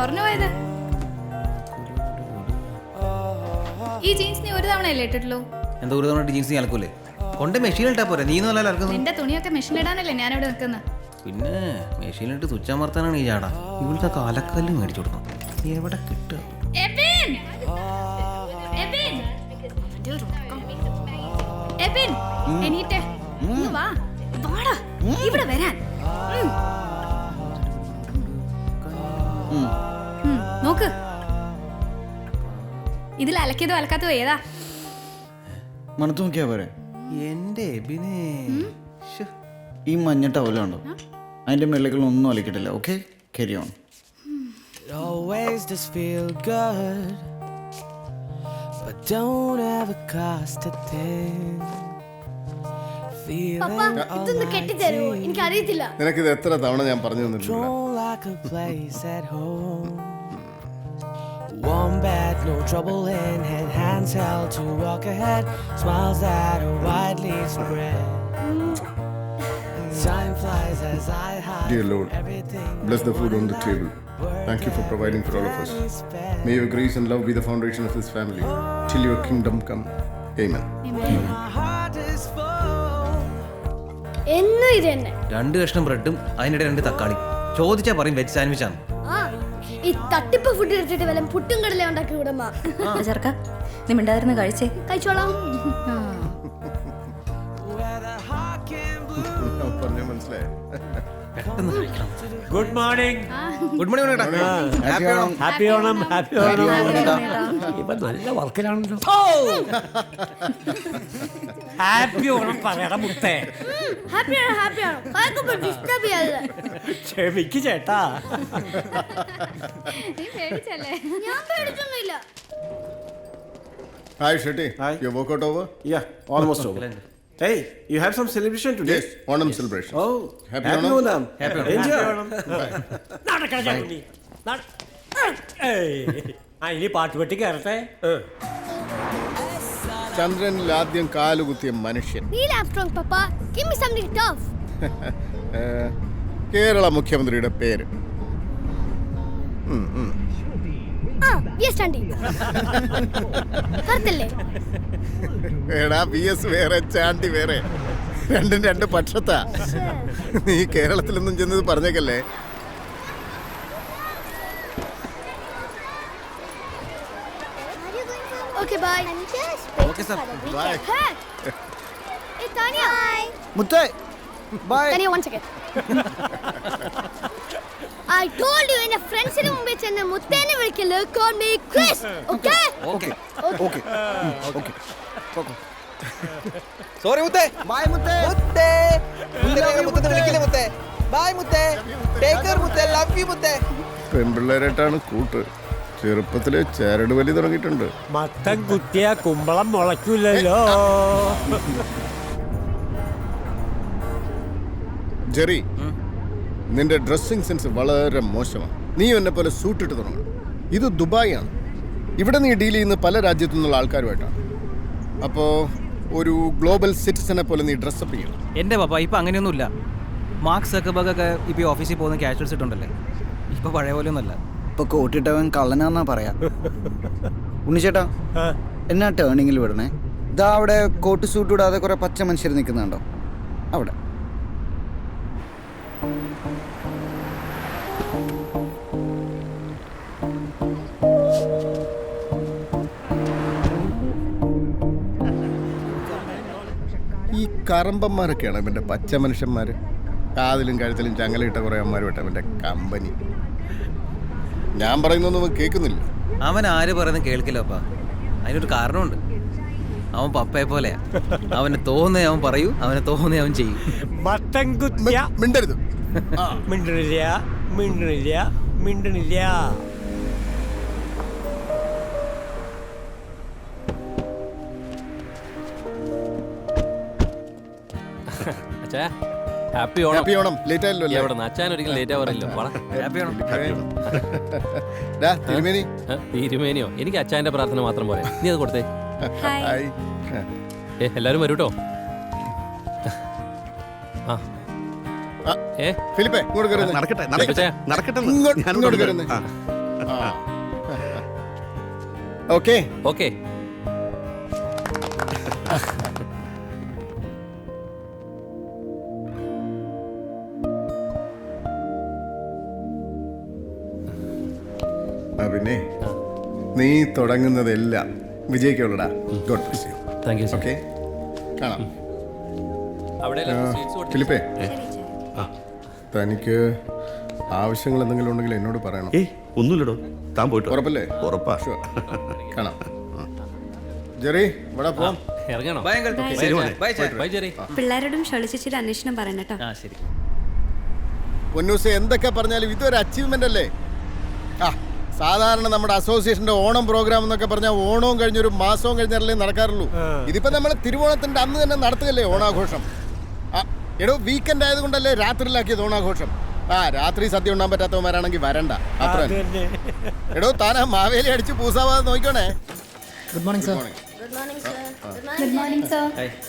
കുറഞ്ഞു പോയത്? ഈ ജീൻസ് നീ ഒരു തവണയല്ലേ ഇട്ടിട്ടുള്ളൂ? എന്താ ഒരു തവണ ജീൻസ് അലക്കൂലേ? കൊണ്ട് മെഷീനിലിട്ടാ പോരെ, നീ ഒന്നും അലക്കുന്നു. നിന്റെ തുണിയൊക്കെ മെഷീനിലിടാനല്ലേ ഞാനിവിടെ നിൽക്കുന്നത്. പിന്നെ മെഷീനിലിട്ട് സ്വിച്ച് അമർത്താനാണ് ഈ ചാടാ. ഇവിടുത്തെ കാലക്കല്ല് മേടിച്ചു കൊടുക്കണം. എവിടെ കിട്ടുക? ഇവിടെ വരാൻ നോക്ക്. ഇതിൽ അലക്കിയതോ അലക്കാത്തതോ ഏതാ? മണത്ത് നോക്കിയാ പോരെ. എന്റെ എബിനെ, ഈ മഞ്ഞ ടവലുണ്ടോ, അതിന്റെ മേളിലേക്കൊന്നും അലക്കിട്ടില്ല. Okay, carry on. Always just feel good, but don't ever cost a thing. ഇതൊന്ന് കെട്ടിത്തരൂ, എനിക്ക് അറിയത്തില്ല. നിനക്കിത് എത്ര തവണ ഞാൻ പറഞ്ഞു തന്നിട്ടുണ്ട്. Like a place at home. Warm bed, no trouble in head, hands held to walk ahead, smiles that are widely spread. Time flies as I hide. Dear Lord, bless the food on the table. Thank you for providing for all of us. May your grace and love be the foundation of this family till your kingdom come. Amen. എന്നും ഇത് തന്നെ. 2 കഷ്ണം ബ്രെഡും അതിനിടെ 2 തക്കാളി. ചോദിച്ചാ പറയും veg sandwich ആണ്. ഈ തട്ടിപ്പ് ഫുഡ് എടുത്തിട്ട് വല്ല പുട്ടും കടല ഉണ്ടാക്കി വിടമ്മ. ചെറുക്ക, നീ മിണ്ടാതിരുന്ന് കഴിച്ചേ. കഴിച്ചോളാം. പറഞ്ഞ മനസ്സിലായി. പെട്ടെന്ന് കഴിക്കണം. Good morning. Good morning. Happy Onam. Happy Onam. ഇപ്പൊ നല്ല വർക്കിലാണല്ലോ. ഹാപ്പി ഓണം പറയണ മുത്തേ. ഹാപ്പിയാണ്, ഹാപ്പിയാണ്. ആർക്കും ഡിസ്റ്റർബ് ചെയ്യാതെ. ക്ഷമിക്ക് ചേട്ടാ. നീ പേടിച്ചല്ലേ? ഞാൻ പേടിച്ചൊന്നുമില്ല. Hi Shetty. Hi. Your workout over? Yeah, almost over. Hey, you have some celebration today? Yes, Onam celebration. Oh, Happy Onam. Onam. Happy Onam. Enjoy. നടക്കണ ചേട്ടനി. ഇനി പാട്ടുപെട്ടി കയറട്ടെ. ചന്ദ്രനിൽ ആദ്യം കാലുകുത്തിയ മനുഷ്യൻ. Neil Armstrong, Papa. Give me something tough. Kerala മുഖ്യമന്ത്രിയുടെ പേര്. Yes, Andy. കറക്റ്റല്ലേ? എടാ PS വേറെ ചാണ്ടി വേറെ, രണ്ടും 2 പക്ഷത്താ. നീ കേരളത്തിലൊന്നും ചെന്നത് പറഞ്ഞേക്കല്ലേ. Okay, bye. Okay, sir. Bye. Hey, Tanya. Bye. മുത്തേ, by. Tanya, one second. I told you in a friend's മുമ്പിൽ ചെന്ന് മുത്തേനെ വിളിക്കല്. Call me Chris. Okay? Okay. Okay okay. Sorry മുത്തേ. ബൈ മുത്തേ. മുത്തേ മുത്തേ വിളിക്കില്ലേ മുത്തേ? ബൈ മുത്തേ. ടേക്ക് കെയർ മുത്തേ. ലവ് യു മുത്തേ. പെൺപിള്ളേരായിട്ടാണ് കൂട്ട്. ചെറുപ്പത്തിലെ ചരട് വലി തുടങ്ങിയിട്ടുണ്ട്. മത്തൻ കുത്തിയ കുമ്പളം മുളയ്ക്കില്ലല്ലോ. ജെറി, നിന്റെ ഡ്രസ്സിംഗ് സെൻസ് വളരെ മോശമാണ്. നീ എന്നെ പോലെ സൂട്ടിട്ട് തുടങ്ങണം. ഇത് ദുബായ് ആണ്. ഇവിടെ നീ ഡീൽ ചെയ്യുന്ന പല രാജ്യത്തു നിന്നുള്ള ആൾക്കാരുമായിട്ടാണ്. അപ്പോൾ ഒരു ഗ്ലോബൽ സിറ്റിസനെ പോലെ നീ ഡ്രസ്സപ്പ് ചെയ്യണം. എൻ്റെ പപ്പ ഇപ്പം അങ്ങനെയൊന്നുമില്ല. മാർക്ക് സക്കർബർഗ് ഒക്കെ ഇപ്പോൾ ഓഫീസിൽ പോകുന്ന കാഷ്വൽസ് ഇട്ടുണ്ടല്ലേ. ഇപ്പോൾ പഴയ പോലെ ഒന്നുമല്ല. ഇപ്പൊ കോട്ടിട്ടവൻ കള്ളനാന്നാ പറയാ. ഉണ്ണിച്ചേട്ടാ, എന്നാ ടേണിങ്ങിൽ വിടണേ. ഇതാ അവിടെ കോട്ട് സൂട്ട് ഇടാതെ കുറെ പച്ച മനുഷ്യർ നിൽക്കുന്നുണ്ടോ അവിടെ. ഈ കറമ്പന്മാരൊക്കെയാണ് ഇവൻ്റെ പച്ച മനുഷ്യന്മാർ. കാതിലും കഴുത്തിലും ചങ്ങലയിട്ട കുറേ അമ്മമാരുമായിട്ട് അവൻ്റെ കമ്പനി. ഞാൻ പറയുന്നൊന്നും കേൾക്കുന്നില്ല. അവൻ ആര് പറയുന്നത് കേൾക്കില്ല പപ്പ. അതിനൊരു കാരണമുണ്ട്. അവൻ പപ്പയെ പോലെയാ. അവന് തോന്നുന്നേ അവൻ പറയൂ, അവന് തോന്നുന്നേ അവൻ ചെയ്യും. മത്തൻ കുത്തിയ മിണ്ടരുത്. മിണ്ടണില്ല, മിണ്ടണില്ല, മിണ്ടണില്ല. Happy Onam. Happy Onam. Late ആയല്ലോ അല്ലേ? എവിടെ അച്ഛൻ ഒരിക്കലും ലേറ്റ് ആവാറില്ലോ. ഹാപ്പി ഓണം. തിരുമേനി. തിരുമേനിയോ? എനിക്ക് അച്ഛൻ്റെ പ്രാർത്ഥന മാത്രം പോരെ. നീ അത് കൊടുത്തേ. ഹായ്. എല്ലാവരും വരൂട്ടോ. ഫിലിപ്പേ, ഇങ്ങോട്ട് കയറുന്നേ. നടക്കട്ടെ നടക്കട്ടെ. ഇങ്ങോട്ട് കയറുന്നേ. Okay okay. പിന്നെ നീ തുടങ്ങുന്നതെല്ലാം വിജയിക്കുള്ളടാ. God bless you. Thank you sir. Okay, കാണാം. അവിടെ സ്വീറ്റ്സ് കൊടുത്തു. ഫിലിപ്പേ, തനിക്ക് ആവശ്യങ്ങൾ എന്തെങ്കിലും ഉണ്ടെങ്കിൽ എന്നോട് പറയണം. ഏയ് ഒന്നുമില്ലടോ, താൻ പോയിട്ട് ഉറപ്പല്ലേ? ഉറപ്പാ. കാണാം. ജെറി, ഇവിടെ പോവാം. ഇറങ്ങണം. Bye uncle. ശരി ബൈ, ബൈ ചേ. Bye Jerry. പിള്ളേരോടും ഷളിച്ചിട്ട് അന്വേഷണം പറയണം കേട്ടോ. ആ ശരി. പൊന്നൂസെ, എന്തൊക്കെ പറഞ്ഞാലും ഇതൊരു അച്ചീവ്മെന്റ് അല്ലേ? സാധാരണ നമ്മുടെ അസോസിയേഷന്റെ ഓണം പ്രോഗ്രാം എന്നൊക്കെ പറഞ്ഞാൽ ഓണവും കഴിഞ്ഞൊരു മാസവും കഴിഞ്ഞാലേ നടക്കാറുള്ളൂ. ഇതിപ്പോ നമ്മൾ തിരുവോണത്തിന്റെ അന്ന് തന്നെ നടത്തുകയല്ലേ ഓണാഘോഷം. എടോ, വീക്കെൻഡ് ആയതുകൊണ്ടല്ലേ രാത്രിയിലാക്കിയത് ഓണാഘോഷം. രാത്രി സദ്യ ഉണ്ടാൻ പറ്റാത്തവന്മാരാണെങ്കിൽ വരണ്ട. അത്ര എടോ, താനാ മാവേലി അടിച്ച് പൂസാവാതെ നോക്കണേ. Good morning sir. Good morning sir.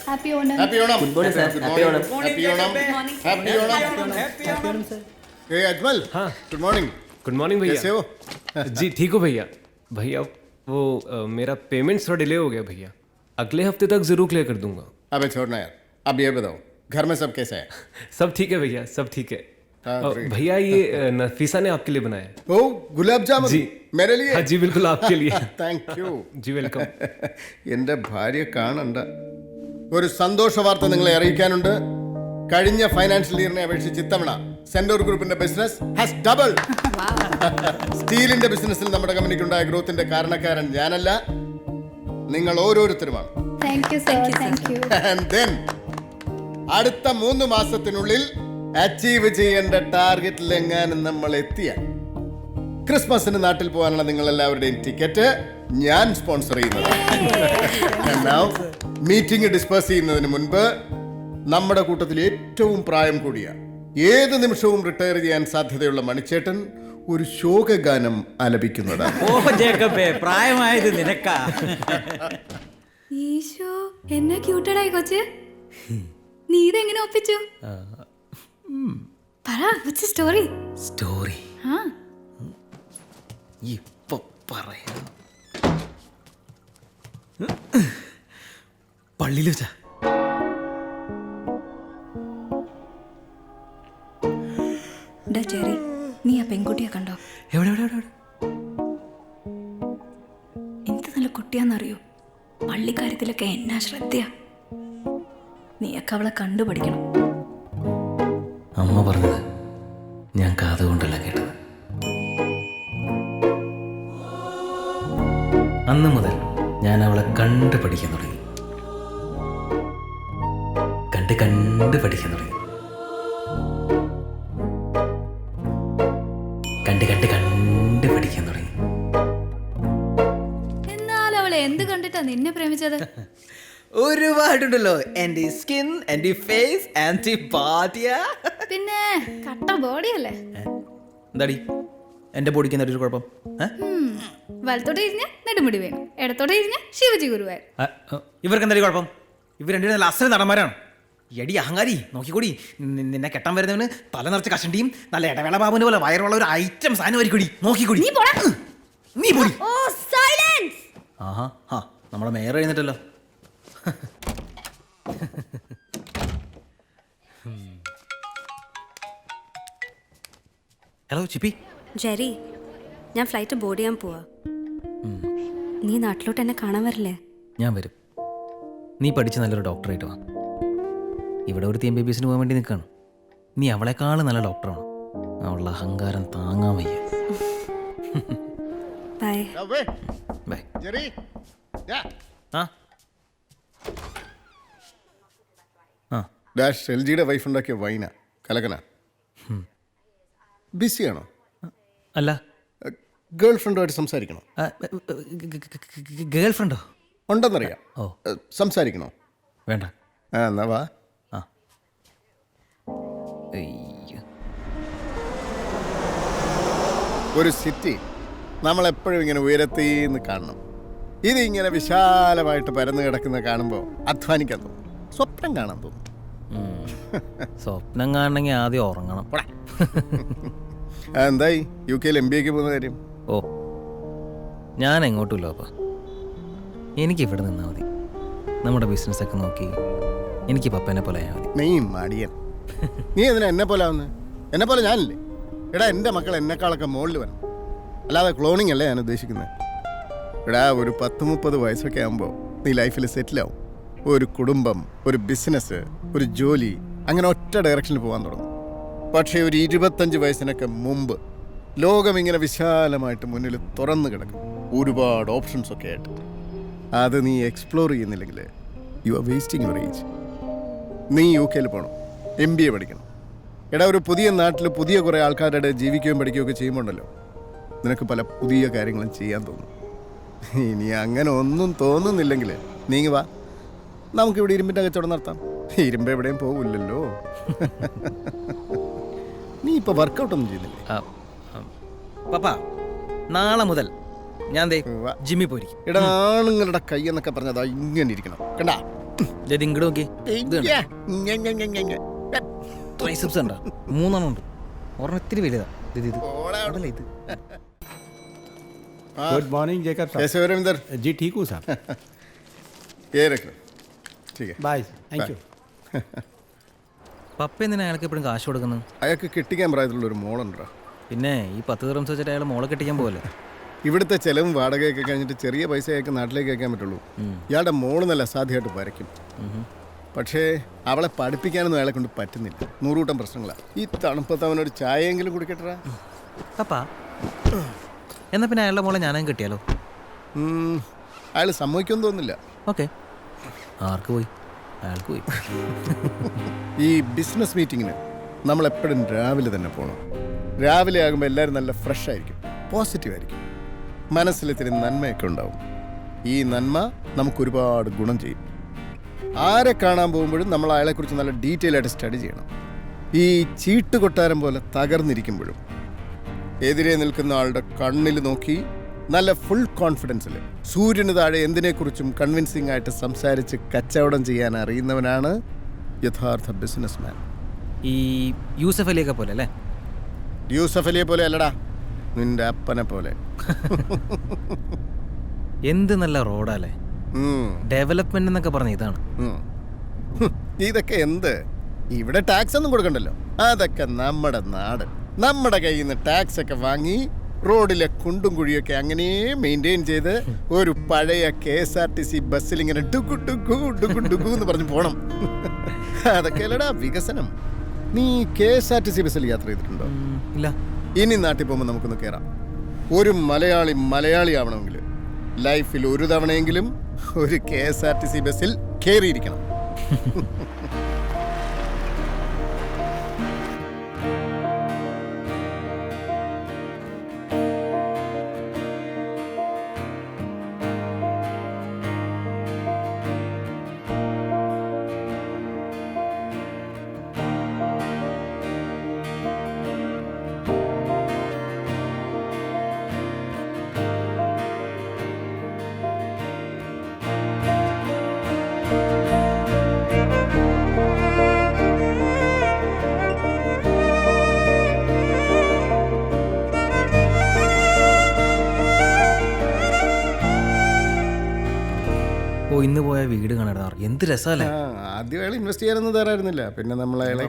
Happy Onam. Happy Onam. Good morning sir. Happy Onam. Happy Onam. Happy Onam. ए Ajmal, good morning. Good morning भैया. कैसे हो? जी ठीक हो भैया. भैया वो मेरा पेमेंट थोड़ा डिले हो गया भैया. अगले हफ्ते तक जरूर क्लियर कर दूंगा. अबे छोड़ना यार, अब ये बताओ घर में सब कैसे है? सब ठीक है भैया, सब ठीक है. great. भैया ये नफीसा ने आपके लिए बनाया है. ओ गुलाब जामुन जी. मेरे लिए? हाँ जी बिल्कुल आपके लिए. Thank you. जी वेलकम. എൻ്റെ ഭാര്യ കാണണ്ട. ഒരു സന്തോഷ വാർത്ത നിങ്ങളെ അറിയിക്കാനുണ്ട്. കഴിഞ്ഞ ഫൈനാൻഷ്യൽ ഇയറിനെ അപേക്ഷിച്ച് ഇത്തവണ സെന്റർ ഗ്രൂപ്പിന്റെ ബിസിനസ് ഹാസ് ഡബിൾ. സ്റ്റീലിന്റെ ബിസിനസ്സിൽ നമ്മുടെ കമ്പനിക്കുണ്ടായ ഗ്രോത്തിന്റെ കാരണക്കാരൻ ഞാനല്ല, നിങ്ങൾ ഓരോരുത്തരുമാണ്. Thank you sir. Thank you. And then, അടുത്ത 3 മാസത്തിനുള്ളിൽ അച്ചീവ് ചെയ്യേണ്ട ടാർഗറ്റിൽ എങ്ങാനും നമ്മൾ എത്തിയ ക്രിസ്മസിന് നാട്ടിൽ പോകാനുള്ള നിങ്ങൾ എല്ലാവരുടെയും ടിക്കറ്റ് ഞാൻ സ്പോൺസർ ചെയ്യുന്നത്. മീറ്റിംഗ് ഡിസ്പേഴ്സ് ചെയ്യുന്നതിന് മുൻപ് നമ്മുടെ കൂട്ടത്തിൽ ഏറ്റവും പ്രായം കൂടിയ, ഏത് നിമിഷവും റിട്ടയർ ചെയ്യാൻ സാധ്യതയുള്ള മണിച്ചേട്ടൻ ഒരു ശോകഗാനം ആലപിക്കുന്നതാണ്. ഓ ജേക്കബേ, പ്രായമായത് നിനക്കാ. ഈശോ, എന്നാ ക്യൂട്ടഡായി കൊച്ച്. നീ ഇതെങ്ങനെ ഒപ്പിച്ചു? പറ, what's the story? സ്റ്റോറി ആ, ഇപ്പൊ പറയാം. പള്ളിയിൽ വെച്ചാ. ഡാ ജെറി, നീ ആ പെൺകുട്ടിയെ കണ്ടോ? എവിടെ എവിടെ എവിടെ? എന്ത് നല്ല കുട്ടിയാന്നറിയോ? പള്ളിക്കാര്യത്തിലൊക്കെ എന്നാ ശ്രദ്ധയാ. നീയൊക്കെ അവളെ കണ്ടുപഠിക്കണം. അമ്മ പറഞ്ഞത് ഞാൻ കാതുകൊണ്ടല്ല കേട്ടത്. അന്ന് മുതൽ ഞാൻ അവളെ കണ്ട് പഠിക്കാൻ തുടങ്ങി. കണ്ട് പഠിക്കാൻ തുടങ്ങി. കണ്ട് പഠിക്കാൻ തുടങ്ങി. എന്നാൽ അവളെ എന്ത് കണ്ടിട്ടാ നിന്നെ പ്രേമിച്ചത്? ഒരുപാടുണ്ടല്ലോ. എൻ്റെ സ്കിൻ, എൻ്റെ ഫേസ്, എൻ്റെ ബാധ്യ. പിന്നെ കട്ട ബോഡിയല്ലേ. എന്താടി എൻ്റെ ബോഡിക്ക് എന്തൊരു കുഴപ്പം? വലത്തോടെ ഇരിഞ്ഞ നെടുമുടി വേണം, ഇടത്തോടെ ഇരിഞ്ഞ ശിവജി ഗുരുവായൂർ. ഇവർക്ക് എന്തായാലും കുഴപ്പം? ഇവർ രണ്ടുപേരും നല്ല അസല നടന്മാരാണ്. എടി അഹങ്കാരി, നോക്കിക്കൂടി, നിന്നെ കെട്ടാൻ വരുന്നവന് തല നിറച്ച് കഷണ്ടിയും നല്ല ഇടവേള ബാബുവിനെ പോലെ വയറുള്ള ഒരു ഐറ്റം സാധനമായിരിക്കൂടി. നോക്കിക്കൂടി. നീ പോടി. ഓ സൈലൻസ്. ആഹാ, ഹാ, നമ്മുടെ മേയർ എഴുന്നിട്ടല്ലോ. ഹലോ ചിപ്പി. ജെറി, ഞാൻ ഫ്ലൈറ്റ് ബോർഡ് ചെയ്യാൻ പോവാ. നീ നാട്ടിലോട്ട് എന്നെ കാണാൻ വരില്ലേ? ഞാൻ വരും. നീ പഠിച്ച് നല്ലൊരു ഡോക്ടറായിട്ട് വാ. ഇവിടെ ഒരു MBBS പോകാൻ വേണ്ടി നിൽക്കുകയാണ്. നീ അവളെക്കാളും നല്ല ഡോക്ടറാണ്. അവളുടെ അഹങ്കാരം താങ്ങാൻ വയ്യ. ബൈ. ബൈ. ജെറി, ആ ആ ഡാഷ് LGയുടെ വൈഫ് ഉണ്ടാക്കിയ വൈന കലകന. ബിസിയാണോ? അല്ല, ഗേൾ ഫ്രണ്ടുമായിട്ട് സംസാരിക്കണോ? ഗേൾ ഫ്രണ്ടോ? ഉണ്ടെന്നറിയാം. ഓ, സംസാരിക്കണോ? വേണ്ട. എന്നാ വാ. ഒരു സിറ്റി നമ്മളെപ്പോഴും ഇങ്ങനെ ഉയരത്തിന്ന് കാണണം. ഇത് ഇങ്ങനെ വിശാലമായിട്ട് പരന്നു കിടക്കുന്ന കാണുമ്പോൾ അധ്വാനിക്കാൻ തോന്നും, സ്വപ്നം കാണാൻ തോന്നും. സ്വപ്നം കാണണമെങ്കിൽ ആദ്യം ഉറങ്ങണം. എന്തായി UK MBAക്ക് പോകുന്ന കാര്യം? ഓ ഞാൻ എങ്ങോട്ടുമില്ല അപ്പ. എനിക്ക് ഇവിടെ നിന്നാൽ മതി. നമ്മുടെ ബിസിനസ്സൊക്കെ നോക്കി എനിക്ക് പപ്പേനെ പോലെ ആയാൽ മതി. നീ മടിയൻ. നീ എന്തിനാ എന്നെ പോലെ ആവുന്നത്? എന്നെ പോലെ ഞാനില്ലേ? എടാ എൻ്റെ മക്കൾ എന്നെക്കാളൊക്കെ മുകളിൽ വരണം. അല്ലാതെ ക്ലോണിങ് അല്ലേ ഞാൻ ഉദ്ദേശിക്കുന്നത്. എടാ ഒരു 10-30 വയസ്സൊക്കെ ആകുമ്പോൾ നീ ലൈഫിൽ സെറ്റിലാവും. ഒരു കുടുംബം, ഒരു ബിസിനസ്, ഒരു ജോലി, അങ്ങനെ ഒറ്റ ഡയറക്ഷനിൽ പോകാൻ തുടങ്ങും. പക്ഷേ ഒരു 25 വയസ്സിനൊക്കെ മുമ്പ് ലോകം ഇങ്ങനെ വിശാലമായിട്ട് മുന്നിൽ തുറന്നു കിടക്കും, ഒരുപാട് ഓപ്ഷൻസ് ഒക്കെ ആയിട്ട്. അത് നീ എക്സ്പ്ലോർ ചെയ്യുന്നില്ലെങ്കിൽ you are wasting your age. നീ UK പോകണം, MBA പഠിക്കണം. എടാ ഒരു പുതിയ നാട്ടിൽ പുതിയ കുറേ ആൾക്കാരുടെ ജീവിക്കുകയും പഠിക്കുകയൊക്കെ ചെയ്യുമ്പോണ്ടല്ലോ നിനക്ക് പല പുതിയ കാര്യങ്ങളും ചെയ്യാൻ തോന്നും. ഇനി അങ്ങനെ ഒന്നും തോന്നുന്നില്ലെങ്കിൽ നീങ്ങി വാ, നമുക്കിവിടെ ഇരുമ്പിൻ്റെ കച്ചവടം നടത്താം. ഇരുമ്പ് എവിടെയും പോകില്ലല്ലോ. നീ ഇപ്പോൾ വർക്കൗട്ടൊന്നും ചെയ്യുന്നില്ലേ? പപ്പ നാളെ മുതൽ ഞാൻ ജിമ്മിൽ പോയിരിക്കും. എടാ ആണുങ്ങളുടെ കൈ എന്നൊക്കെ പറഞ്ഞതാ ഇങ്ങനെ ഇരിക്കണം, കണ്ടാ? ഇങ്ങോട്ട് നോക്കി, ട്രൈസെപ്സ് ഉണ്ടോ? 3 ഉണ്ട്. ഒരെണ്ണം ഇത്തിരി വലുതാ. ഇത് गुड मॉर्निंग जेकब साहब. कैसे हो रविंदर? जी ठीक हूँ साहब. ये रख लो. ठीक है. बाय. Thank you. പപ്പ എന്തിനാ അയാൾക്ക് എപ്പോഴും കാശ് കൊടുക്കുന്നത്? അയാൾക്ക് കെട്ടിക്കാൻ പ്രായത്തിലുള്ളൊരു മോളുണ്ടോ? പിന്നെ ഈ 10 ദിർഹംസ് വെച്ചിട്ട് അയാൾ മോളെ കെട്ടിക്കാൻ പോകല്ലേ? ഇവിടുത്തെ ചെലവും വാടകയൊക്കെ കഴിഞ്ഞിട്ട് ചെറിയ പൈസ അയാൾക്ക് നാട്ടിലേക്ക് അയക്കാൻ പറ്റുള്ളൂ. ഇയാളുടെ മോള് നല്ല അസാധ്യമായിട്ട് വരയ്ക്കും. പക്ഷേ അവളെ പഠിപ്പിക്കാനൊന്നും അയാളെ കൊണ്ട് പറ്റുന്നില്ല. 100 കൂട്ടം പ്രശ്നങ്ങളാണ്. ഈ തണുപ്പത്ത് അവനൊരു ചായയെങ്കിലും കുടിക്കട്ടാ. പപ്പ എന്നാൽ പിന്നെ അയാളുടെ മോളെ ഞാനും കിട്ടിയാലോ? അയാൾ സമ്മതിക്കുമെന്ന് തോന്നുന്നില്ല. ഓക്കെ, ആർക്ക് പോയി? അയാൾക്ക് പോയി. ഈ ബിസിനസ് മീറ്റിങ്ങിന് നമ്മളെപ്പോഴും രാവിലെ തന്നെ പോകണം. രാവിലെ ആകുമ്പോൾ എല്ലാവരും നല്ല ഫ്രഷ് ആയിരിക്കും, പോസിറ്റീവ് ആയിരിക്കും, മനസ്സിലിത്തിരി നന്മയൊക്കെ ഉണ്ടാവും. ഈ നന്മ നമുക്കൊരുപാട് ഗുണം ചെയ്യും. ആരെ കാണാൻ പോകുമ്പോഴും നമ്മൾ അയാളെക്കുറിച്ച് നല്ല ഡീറ്റെയിൽ ആയിട്ട് സ്റ്റഡി ചെയ്യണം. ഈ ചീട്ട് കൊട്ടാരം പോലെ തകർന്നിരിക്കുമ്പോഴും എതിരെ നിൽക്കുന്ന ആളുടെ കണ്ണിൽ നോക്കി നല്ല ഫുൾ കോൺഫിഡൻസിൽ സൂര്യന് താഴെ എന്തിനെക്കുറിച്ചും കൺവിൻസിംഗ് ആയിട്ട് സംസാരിച്ച് കച്ചവടം ചെയ്യാൻ അറിയുന്നവനാണ് യഥാർത്ഥ ബിസിനസ് മാൻ. ഈ യൂസഫ് അലിയൊക്കെ പോലെ അല്ലേ? യൂസഫ് അലിയെ പോലെ അല്ലടാ, നിന്റെ അപ്പനെ പോലെ. എന്ത് നല്ല റോഡാല്ലേ, ഡെവലപ്മെന്റ് എന്നൊക്കെ പറഞ്ഞ ഇതാണ്. ഇതൊക്കെ എന്ത്? ഇവിടെ ടാക്സ് ഒന്നും കൊടുക്കണ്ടല്ലോ. അതൊക്കെ നമ്മുടെ നാട്. നമ്മുടെ കയ്യിൽ നിന്ന് ടാക്സ് ഒക്കെ വാങ്ങി റോഡിലെ കുണ്ടും കുഴിയൊക്കെ അങ്ങനെ മെയിൻറ്റെയിൻ ചെയ്ത് ഒരു പഴയ KSRTC ബസ്സിൽ ഇങ്ങനെ ഡുഗു ഡുഗു ഡുഗു ഡുഗു എന്ന് പറഞ്ഞ് പോകണം. അതൊക്കെ അല്ലടാ വികസനം. നീ KSRTC ബസ്സിൽ യാത്ര ചെയ്തിട്ടുണ്ടോ? ഇല്ല. ഇനി നാട്ടിൽ പോകുമ്പോൾ നമുക്കൊന്ന് കയറാം. ഒരു മലയാളി ആവണമെങ്കിൽ ലൈഫിൽ ഒരു തവണയെങ്കിലും ഒരു KSRTC ബസ്സിൽ കയറിയിരിക്കണം. ഇന്ന് പോയ വീട് കാണാ, എന്ത് രസമല്ലേ. ആദ്യം അയാൾ ഇൻവെസ്റ്റ് ചെയ്യാനൊന്നും തരായിരുന്നില്ല. പിന്നെ നമ്മൾ അയാളെ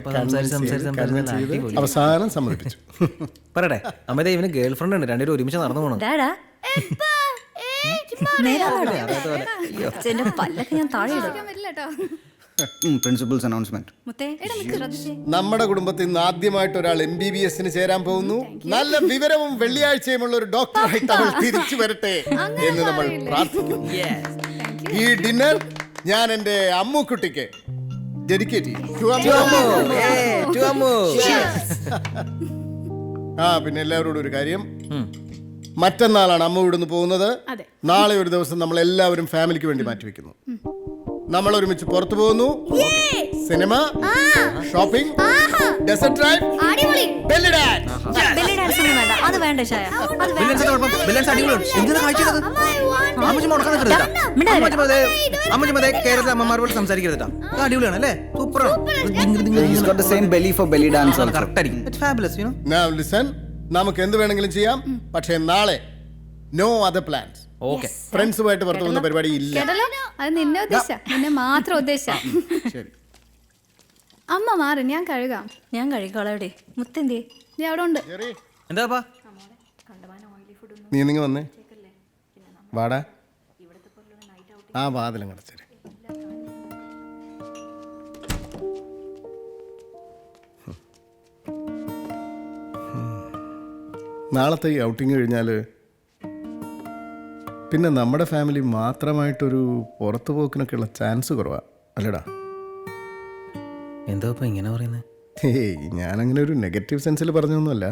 അവസാനം സമ്മതിപ്പിച്ചു. പറയട്ടെ അമ്മ, ഇവന് ഗേൾ ഫ്രണ്ട് ഉണ്ട്, രണ്ടുപേരും ഒരുമിച്ച് നടന്നു പോകണം. പല്ലൊക്കെ ഞാൻ താഴെ പ്രിൻസിപ്പൽസ് അനൗൺസ്മെന്റ്. നമ്മുടെ കുടുംബത്തിൽ നിന്ന് ആദ്യമായിട്ട് ഒരാൾ MBBSന് ചേരാൻ പോകുന്നു. നല്ല വിവരവും വെള്ളിയാഴ്ചയുമുള്ള ഒരു ഡോക്ടറായിട്ട് അവൾ തിരിച്ചു വരട്ടെ എന്ന് നമ്മൾ പ്രാർത്ഥിക്കുന്നു. ഈ ഡിന്നർ ഞാൻ എൻ്റെ അമ്മുക്കുട്ടിക്ക് ഡെഡിക്കേറ്റ് ചെയ്യും. പിന്നെ എല്ലാവരോടും ഒരു കാര്യം, മറ്റന്നാളാണ് അമ്മ ഇവിടുന്ന് പോകുന്നത്. നാളെ ഒരു ദിവസം നമ്മൾ എല്ലാവരും ഫാമിലിക്ക് വേണ്ടി മാറ്റിവെക്കുന്നു. നമ്മൾ ഒരുമിച്ച് പുറത്തു പോകുന്നു. Cinema, shopping, desert drive, belly dance. അത് വേണ്ട ഷായ. കേരള അമ്മമാർ പോലെ സംസാരിക്കരുത്. അടിപൊളിയാണ് അല്ലേ? സൂപ്പറാണ്. നമുക്ക് എന്ത് വേണമെങ്കിലും ചെയ്യാം, പക്ഷേ നാളെ നോ അതർ പ്ലാൻസ്. ഓക്കെ. ഫ്രണ്ട്സുമായിട്ട് പുറത്തു പോകുന്ന പരിപാടി ഇല്ല. കേട്ടല്ലോ, അത് നിന്നെ ഉദ്ദേശിച്ച, നിന്നെ മാത്രം ഉദ്ദേശിച്ച. ശരി. അമ്മ മാറി, ഞാൻ കഴുകാം. ഞാൻ കഴുകാളെ. എവിടെ മുത്തന്തി? നീ അവിടെ ഉണ്ട്. എന്താപ്പാ? നീ നിങ്ങ വന്നേ, വാടാ. ആ വാതിലും കിടച്ചേ. നാളത്തെ ഈ ഔട്ടിങ് കഴിഞ്ഞാൽ പിന്നെ നമ്മുടെ ഫാമിലി മാത്രമായിട്ടൊരു പുറത്തു പോക്കിനൊക്കെ ഉള്ള ചാൻസ് കുറവാണ് അല്ലേടാ? എന്താ ഇപ്പൊ ഇങ്ങനെ പറയുന്നത്? ഹേയ്, ഞാനങ്ങനെ ഒരു നെഗറ്റീവ് സെൻസിൽ പറഞ്ഞൊന്നുമല്ല.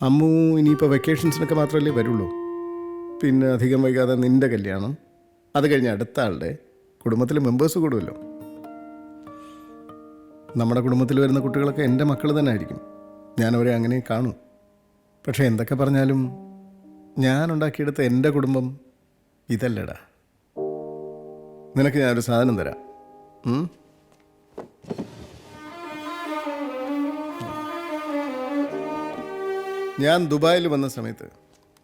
അമ്മു ഇനിയിപ്പോൾ വെക്കേഷൻസിനൊക്കെ മാത്രമല്ലേ വരുള്ളൂ. പിന്നെ അധികം വൈകാതെ നിൻ്റെ കല്യാണം, അത് കഴിഞ്ഞ് അടുത്ത ആളുടെ കുടുംബത്തിലെ മെമ്പേഴ്സ് കൂടുമല്ലോ. നമ്മുടെ കുടുംബത്തിൽ വരുന്ന കുട്ടികളൊക്കെ എൻ്റെ മക്കൾ തന്നെ ആയിരിക്കും. ഞാനവരെ അങ്ങനെ കാണും. പക്ഷേ എന്തൊക്കെ പറഞ്ഞാലും ഞാൻ ഉണ്ടാക്കിയെടുത്ത എൻ്റെ കുടുംബം ഇതല്ലടാ. നിനക്ക് ഞാനൊരു സാധനം തരാം. ഞാൻ ദുബായിൽ വന്ന സമയത്ത്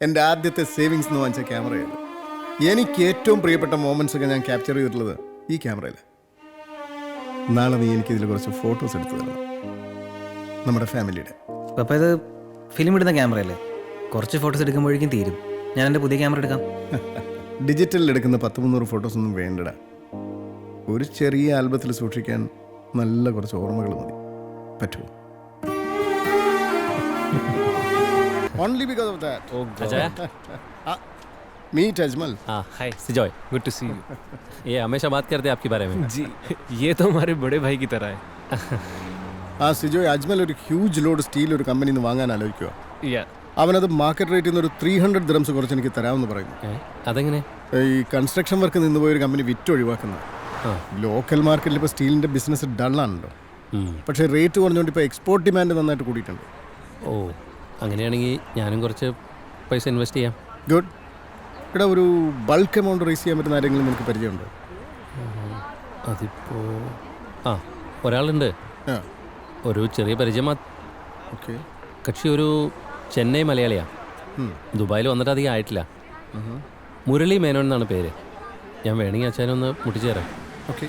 എൻ്റെ ആദ്യത്തെ സേവിങ്സ് എന്ന് വാങ്ങിച്ച ക്യാമറയാണ്. എനിക്ക് ഏറ്റവും പ്രിയപ്പെട്ട മൊമെൻറ്റ്സ് ഒക്കെ ഞാൻ ക്യാപ്ചർ ചെയ്തിട്ടുള്ളത് ഈ ക്യാമറയിൽ. നാളെ നീ എനിക്കിതിൽ കുറച്ച് ഫോട്ടോസ് എടുത്തു തരണം, നമ്മുടെ ഫാമിലിയുടെ. അപ്പോൾ ഇത് ഫിലിം ഇടുന്ന ക്യാമറയല്ലേ? കുറച്ച് ഫോട്ടോസ് എടുക്കുമ്പോഴേക്കും തീരും. ഞാൻ എൻ്റെ പുതിയ ക്യാമറ എടുക്കാം. ഡിജിറ്റലിൽ എടുക്കുന്ന 100-300 ഫോട്ടോസ് ഒന്നും വേണ്ടടാ. ഒരു ചെറിയ ആൽബത്തിൽ സൂക്ഷിക്കാൻ നല്ല കുറച്ച് ഓർമ്മകൾ മതി. പറ്റുമോ? Only because of that. Oh, Ajay. Meet Ajmal. हाँ, hi Sijoy. Good to see you. ये हमेशा बात करते हैं आपके बारे में. जी, ये तो हमारे बड़े भाई की तरह है. ആ സിജോയ്, അജ്മൽ ഒരു ഹ്യൂജ് ലോഡ് സ്റ്റീൽ ഒരു കമ്പനിയിൽ നിന്ന് വാങ്ങാൻ ആലോചിക്കുക. Yeah. അവനത് മാർക്കറ്റ് റേറ്റിൽ നിന്ന് ഒരു 300 dirhams കുറച്ച് എനിക്ക് തരാമെന്ന് പറയുന്നു. അതെങ്ങനെ? ഈ കൺസ്ട്രക്ഷൻ വർക്ക് നിന്ന് പോയൊരു കമ്പനി വിറ്റൊഴിവാക്കുന്നത്. ലോക്കൽ മാർക്കറ്റിൽ ഇപ്പോൾ സ്റ്റീലിൻ്റെ ബിസിനസ് ഡള്ളാണല്ലോ. പക്ഷേ റേറ്റ് കുറഞ്ഞുകൊണ്ട് ഇപ്പോൾ എക്സ്പോർട്ട് ഡിമാൻഡ് നന്നായിട്ട് കൂടിയിട്ടുണ്ട്. ഓ, അങ്ങനെയാണെങ്കിൽ ഞാനും കുറച്ച് പൈസ ഇൻവെസ്റ്റ് ചെയ്യാം. ഗുഡ്. ഇവിടെ ഒരു ബൾക്ക് എമൗണ്ട് റേസ് ചെയ്യാൻ പറ്റുന്ന ആരെങ്കിലും നിനക്ക് പരിചയമുണ്ടോ? അതിപ്പോൾ ഒരാളുണ്ട്, ഒരു ചെറിയ പരിചയം. ഓക്കെ. കക്ഷി ഒരു ചെന്നൈ മലയാളിയാണ്. ദുബായിൽ വന്നിട്ട് അധികം ആയിട്ടില്ല. മുരളി മേനോൻ എന്നാണ് പേര്. ഞാൻ വേണമെങ്കിൽ അച്ഛനൊന്ന് മുട്ടിച്ചു തരാം. Okay.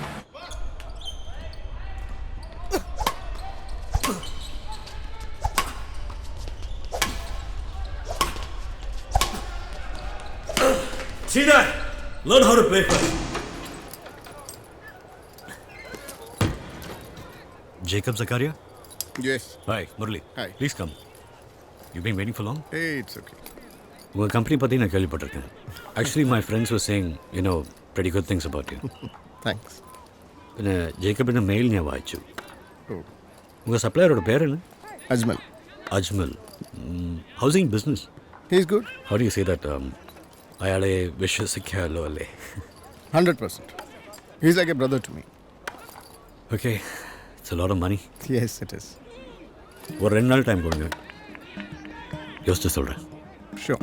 See that? Learn how to play first. Jacob Zakaria? Yes. Hi, Murali. Hi. Please come. You've been waiting for long? Hey, it's okay. உங்கள் கம்பெனி பற்றி நான் கேள்விப்பட்டிருக்கேன். Actually, my friends were saying, you know, pretty good things about you. Thanks. പിന്നെ ജേക്കബിൻ്റെ mail ഞാൻ വായിച്ചു. Oh. ഉங்கள் സപ്ലയറോட പേര് என்ன? Ajmal. Ajmal. Housing business. He's good. How do you say that? അയാളെ വിശ്വസിക്കാമല്ലോ അല്ലേ? 100%. He's like a brother to me. Okay. It's a lot of money. Yes, it is. ஒரு 2 நாள் time கொடுங்க, யோசிச்சு சொல்கிறேன். Sure.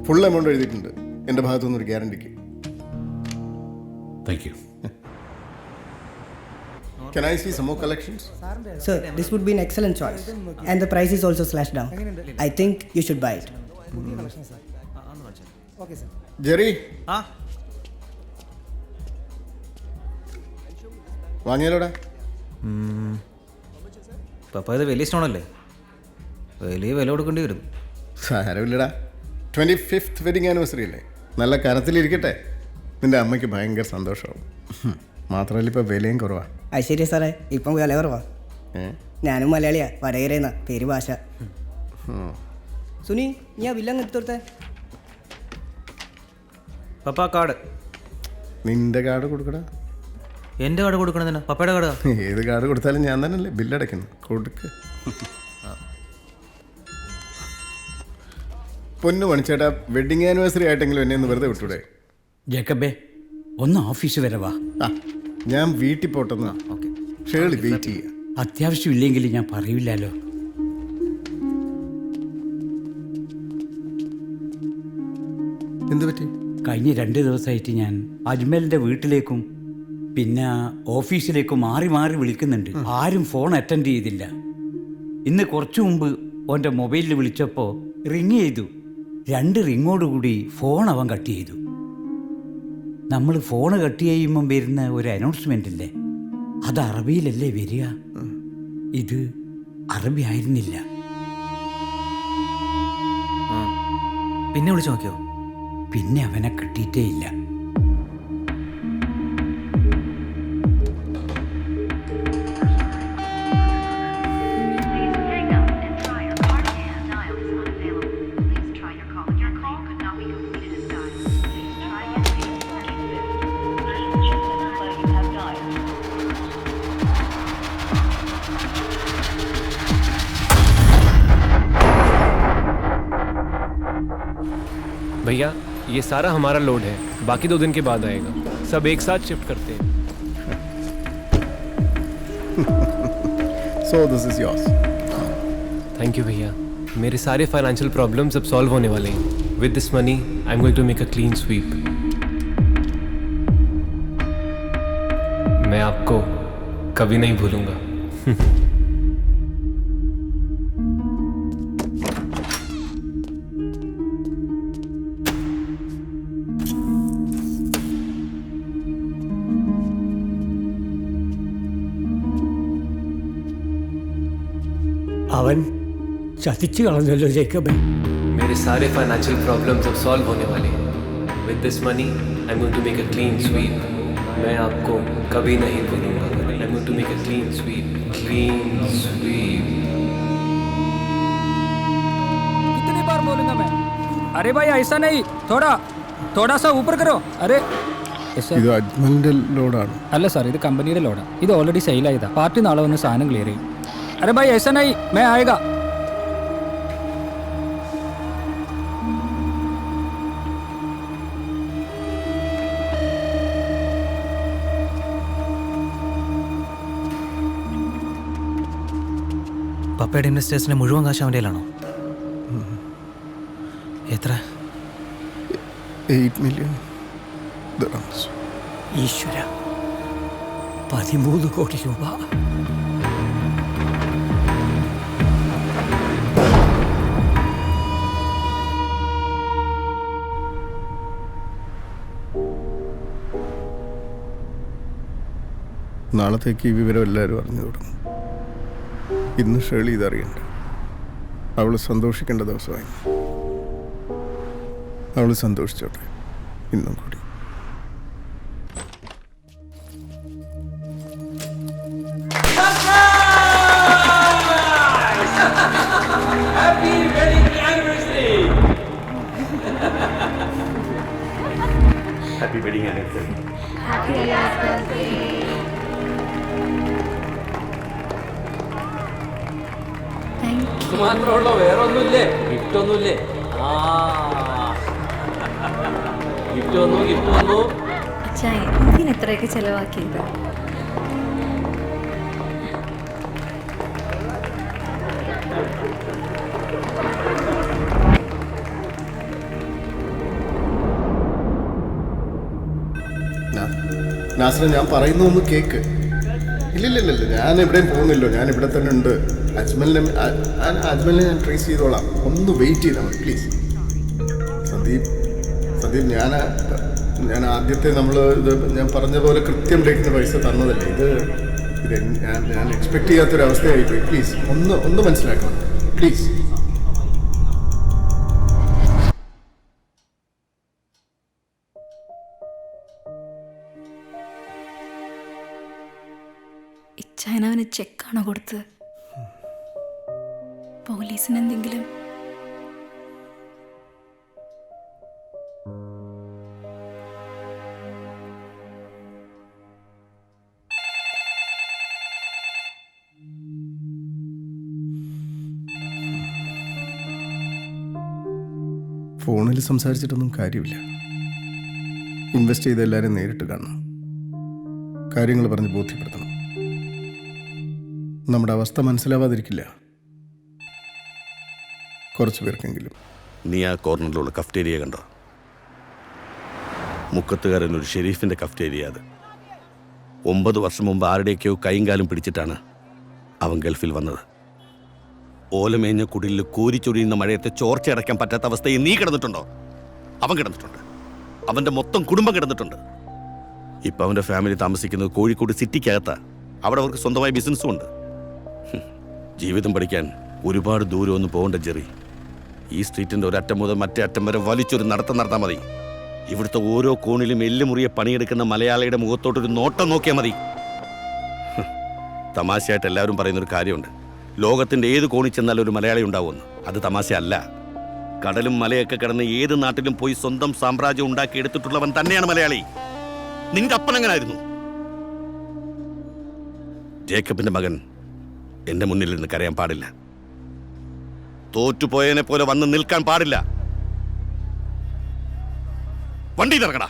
ഫുൾ എമൗണ്ട് എഴുതിയിട്ടുണ്ട് എൻ്റെ ഭാഗത്തുനിന്ന് ഒരു ഗ്യാരണ്ടിക്ക്. Thank you. Can I see some more collections? Sir, this would be an excellent choice. And the price is also slashed down. I think you should buy it. Okay, sir. Jerry, വാങ്ങിയാലോടാ? പപ്പ ഇത് വലിയ സ്റ്റോണല്ലേ, വലിയ വില കൊടുക്കേണ്ടി വരും. സാരമില്ലടാ, 25th wedding anniversary അല്ലേ, നല്ല കനത്തിലിരിക്കട്ടെ. നിൻ്റെ അമ്മയ്ക്ക് ഭയങ്കര സന്തോഷമാവും. മാത്രമല്ല ഇപ്പോൾ വിലയും കുറവാണ്. ശരി സാറേ, ഇപ്പം വില കുറവാ. ഞാനും മലയാളിയാ, വടകരയെന്ന പേര് ഭാഷ. സുനി, നീ ആ ബില്ലങ്ങ് എടുത്തോടുത്തേ. പപ്പാ കാർഡ്. നിന്റെ കാർഡ് കൊടുക്കടാ. എൻ്റെ കാർഡ് കൊടുക്കണതിനാ? പപ്പയുടെ കാർഡ്. ഏത് കാർഡ് കൊടുത്താലും ഞാൻ തന്നെയല്ലേ ബില്ലടയ്ക്കുന്നു. കൊടുക്ക്. പൊന്നു മണിച്ചേട്ടാ, വെഡിങ് ആനിവേഴ്സറി ആയിട്ടെങ്കിലും എന്നെ ഒന്ന് വെറുതെ വിട്ടൂടെ? ജേക്കബേ, ഒന്ന് ഓഫീസ് വരെ വാ. ഞാൻ വീട്ടിൽ പോട്ടെന്നാ. ഓക്കെ, ഷേർലി വെയിറ്റ് ചെയ്യുക. അത്യാവശ്യമില്ലെങ്കിൽ ഞാൻ പറയില്ലല്ലോ. എന്ത് പറ്റി? കഴിഞ്ഞ 2 ദിവസമായിട്ട് ഞാൻ അജ്മലിൻ്റെ വീട്ടിലേക്കും പിന്നെ ഓഫീസിലേക്കും മാറി മാറി വിളിക്കുന്നുണ്ട്. ആരും ഫോൺ അറ്റൻഡ് ചെയ്തില്ല. ഇന്ന് കുറച്ചു മുമ്പ് ഓൻ്റെ മൊബൈലിൽ വിളിച്ചപ്പോൾ റിങ് ചെയ്തു. 2 റിങ്ങോടുകൂടി ഫോൺ അവൻ കട്ട് ചെയ്തു. നമ്മൾ ഫോൺ കട്ട് ചെയ്യുമ്പം വരുന്ന ഒരു അനൗൺസ്മെൻ്റ് ഇല്ലേ, അത് അറബിയിലല്ലേ വരിക. ഇത് അറബി ആയിരുന്നില്ല. പിന്നെ വിളിച്ചു നോക്കിയോ? പിന്നെ അവനെ കിട്ടിയിട്ടേ ഇല്ല. भैया ये सारा हमारा लोड है, बाकी 2 दिन के बाद आएगा. सब एक साथ शिफ्ट करते हैं. So this is yours. Thank you भैया. मेरे सारे फाइनेंशियल प्रॉब्लम्स अब सॉल्व होने वाले हैं. With this money I am going to make a clean sweep. मैं आपको कभी नहीं भूलूंगा. അവൻ ചതിച്ചു കളഞ്ഞല്ലോ ജേക്കബേ. मेरे सारे फाइनेंशियल प्रॉब्लम्स अब सॉल्व होने वाले हैं. With this money I am going to make a clean sweep. मैं आपको कभी नहीं भूलूंगा. I am going to make a clean sweep. Clean sweep. कितनी बार बोलूंगा मैं? अरे भाई ऐसा नहीं, थोड़ा सा ऊपर करो. अरे ഇത് അജ്മലിന്റെ ലോഡാണ്. അല്ല സാർ, ഇത് കമ്പനിയുടെ ലോഡാണ്. ഇത് ഓൾറെഡി സെയിലായതാ. പാർട്ടി നാളെ വന്ന് സാധനം ക്ലിയർ ചെയ്യും. अरे भाई ऐसा नहीं, मैं आएगा. പപ്പയുടെ ഇൻവെസ്റ്റേഴ്സിന്റെ മുഴുവൻ കാശ് അവൻ്റെ കയ്യിലാണോ? എത്ര? 8 million dirhams. ഈശ്വര, 13 കോടി രൂപ. നാളത്തേക്ക് ഈ വിവരം എല്ലാവരും അറിഞ്ഞു തുടങ്ങും. ഇന്ന് ഷേർലി ഇതറിയണ്ട. അവൾ സന്തോഷിക്കേണ്ട ദിവസമായി. അവൾ സന്തോഷിച്ചോട്ടെ ഇന്നും കൂടി. Happy wedding anniversary. മാത്രമുള്ളൂ, വേറെ ഒന്നുമില്ലേ? ഗിഫ്റ്റ് ഒന്നുമില്ലേ? ഗിഫ്റ്റ് വന്നു. എന്തിനെത്രയൊക്കെ ചെലവാക്കിയത്? നാസറ, ഞാൻ പറയുന്ന ഒന്ന് കേക്ക്. ഇല്ലില്ല, ഞാൻ എവിടെയും പോകുന്നില്ലോ. ഞാൻ ഇവിടെ തന്നെ ഉണ്ട്. അജ്മലിനെ ഞാൻ ട്രേസ് ചെയ്തോളാം. ഒന്ന് വെയിറ്റ് ചെയ്താൽ മതി പ്ലീസ്. സന്ദീപ്, ഞാൻ ആദ്യത്തെ ഇത് ഞാൻ പറഞ്ഞ പോലെ കൃത്യം ഡേറ്റിന് പൈസ തന്നതല്ലേ. ഇത് ഞാൻ എക്സ്പെക്ട് ചെയ്യാത്തൊരവസ്ഥയായിപ്പോയി. പ്ലീസ് ഒന്ന് മനസ്സിലാക്കണം പ്ലീസ്. ഇച്ചായനവന് ചെക്കാണോ കൊടുത്തത്? പോലീസിന് എന്തെങ്കിലും ഫോണിൽ സംസാരിച്ചിട്ടൊന്നും കാര്യമില്ല. ഇൻവെസ്റ്റ് ചെയ്ത് എല്ലാവരും നേരിട്ട് കാണണം, കാര്യങ്ങൾ പറഞ്ഞ് ബോധ്യപ്പെടുത്തണം. നമ്മുടെ അവസ്ഥ മനസ്സിലാവാതിരിക്കില്ല കുറച്ച് പേർക്കെങ്കിലും. നീ ആ കോർണറിലുള്ള കഫ്റ്റേരിയ കണ്ടോ? മുക്കത്തുകാരൻ ഒരു ഷെരീഫിൻ്റെ കഫ്റ്റേരിയ അത്. 9 വർഷം മുമ്പ് ആരുടെയൊക്കെയോ കൈയും കാലും പിടിച്ചിട്ടാണ് അവൻ ഗൾഫിൽ വന്നത്. ഓലമേഞ്ഞ കുടിലിൽ കോരിച്ചൊരിയുന്ന മഴയത്തെ ചോർച്ചയടയ്ക്കാൻ പറ്റാത്ത അവസ്ഥയിൽ നീ കിടന്നിട്ടുണ്ടോ? അവൻ കിടന്നിട്ടുണ്ട്. അവൻ്റെ മൊത്തം കുടുംബം കിടന്നിട്ടുണ്ട്. ഇപ്പം അവൻ്റെ ഫാമിലി താമസിക്കുന്നത് കോഴിക്കോട് സിറ്റിക്കകത്താ. അവിടെ അവർക്ക് സ്വന്തമായി ബിസിനസ്സും ഉണ്ട്. ജീവിതം പഠിക്കാൻ ഒരുപാട് ദൂരമൊന്നും പോകണ്ട ജെറി. ഈ സ്ട്രീറ്റിൻ്റെ ഒരറ്റം മുതൽ മറ്റേ അറ്റം വരെ വലിച്ചൊരു നടത്തം നടത്താൽ മതി. ഇവിടുത്തെ ഓരോ കോണിലും എല്ലുമുറിയെ പണിയെടുക്കുന്ന മലയാളിയുടെ മുഖത്തോട്ടൊരു നോട്ടം നോക്കിയാൽ മതി. തമാശയായിട്ട് എല്ലാവരും പറയുന്നൊരു കാര്യമുണ്ട്, ലോകത്തിൻ്റെ ഏത് കോണിൽ ചെന്നാലും ഒരു മലയാളി ഉണ്ടാവുമെന്ന്. അത് തമാശയല്ല. കടലും മലയൊക്കെ കിടന്ന് ഏത് നാട്ടിലും പോയി സ്വന്തം സാമ്രാജ്യം ഉണ്ടാക്കി എടുത്തിട്ടുള്ളവൻ തന്നെയാണ് മലയാളി. നിന്റെ അപ്പൻ എങ്ങനായിരുന്നു? ജേക്കബിന്റെ മകൻ എന്റെ മുന്നിൽ നിന്ന് കരയാൻ പാടില്ല. തോറ്റുപോയതിനെ പോലെ വന്ന് നിൽക്കാൻ പാടില്ല. വണ്ടി ഇറങ്ങടാ.